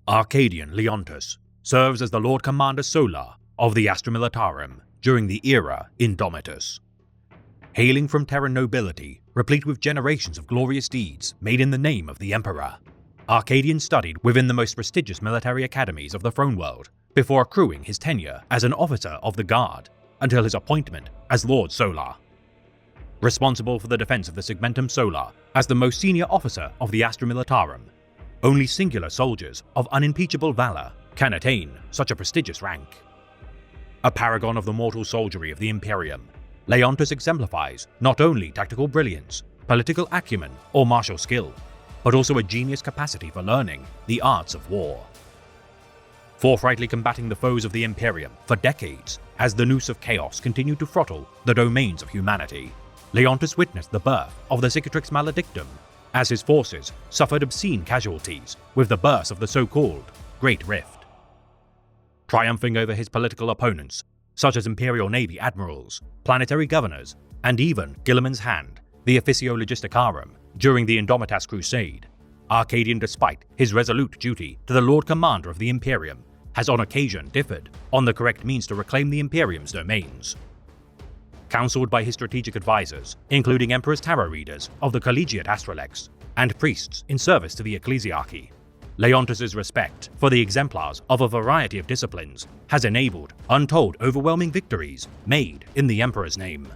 Arcadian Leontus serves as the Lord Commander Solar of the Astra Militarum during the era Indomitus. Hailing from Terran nobility, replete with generations of glorious deeds made in the name of the Emperor, Arcadian studied within the most prestigious military academies of the Throne World before accruing his tenure as an officer of the Guard until his appointment as Lord Solar. Responsible for the defense of the Segmentum Solar as the most senior officer of the Astra Militarum, only singular soldiers of unimpeachable valor can attain such a prestigious rank. A paragon of the mortal soldiery of the Imperium, Leontus exemplifies not only tactical brilliance, political acumen, or martial skill, but also a genius capacity for learning the arts of war. Forthrightly combating the foes of the Imperium for decades as the noose of chaos continued to throttle the domains of humanity, Leontus witnessed the birth of the Cicatrix Maledictum as his forces suffered obscene casualties with the burst of the so-called Great Rift. Triumphing over his political opponents, such as Imperial Navy admirals, planetary governors, and even Guilliman's Hand, the Officio Logisticarum, during the Indomitas Crusade, Arcadian, despite his resolute duty to the Lord Commander of the Imperium, has on occasion differed on the correct means to reclaim the Imperium's domains. Counseled by his strategic advisors, including Emperor's Tarot readers of the Collegiate Astralex and priests in service to the Ecclesiarchy, Leontus's respect for the exemplars of a variety of disciplines has enabled untold overwhelming victories made in the Emperor's name.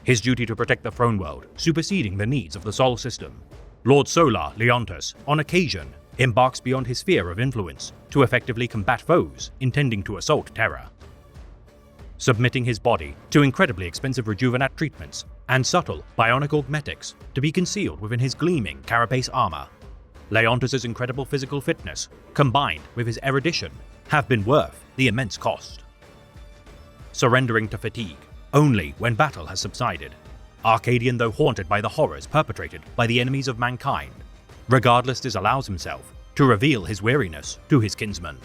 His duty to protect the Throne World superseding the needs of the Sol system, Lord Solar Leontus, on occasion, embarks beyond his sphere of influence to effectively combat foes intending to assault Terra. Submitting his body to incredibly expensive rejuvenat treatments and subtle bionic augmetics to be concealed within his gleaming carapace armor, Leontus's incredible physical fitness, combined with his erudition, have been worth the immense cost. Surrendering to fatigue only when battle has subsided, Arcadian, though haunted by the horrors perpetrated by the enemies of mankind, regardless disallows himself to reveal his weariness to his kinsman.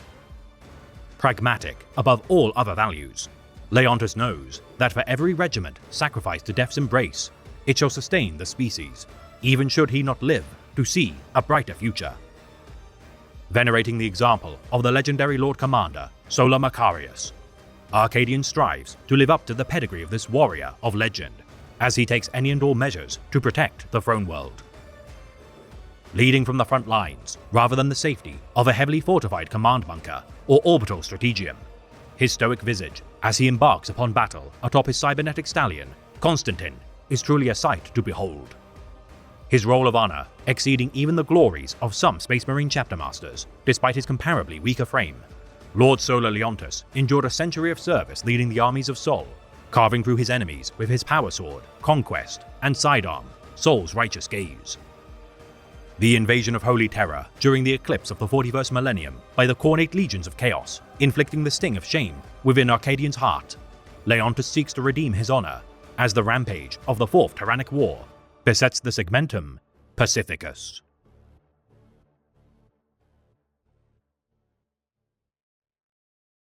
Pragmatic above all other values, Leontus knows that for every regiment sacrificed to death's embrace, it shall sustain the species, even should he not live to see a brighter future. Venerating the example of the legendary Lord Commander, Solar Macarius, Arcadian strives to live up to the pedigree of this warrior of legend, as he takes any and all measures to protect the Throne World. Leading from the front lines, rather than the safety of a heavily fortified command bunker or orbital strategium, his stoic visage as he embarks upon battle atop his cybernetic stallion, Constantin, is truly a sight to behold. His role of honor exceeding even the glories of some Space Marine chapter masters, despite his comparably weaker frame, Lord Solar Leontus endured a century of service leading the armies of Sol, carving through his enemies with his power sword, conquest, and sidearm, Sol's righteous gaze. The invasion of Holy Terra during the eclipse of the 41st millennium by the Cornate legions of Chaos, inflicting the sting of shame within Arcadian's heart, Leontus seeks to redeem his honor as the rampage of the Fourth Tyrannic War besets the Segmentum Pacificus.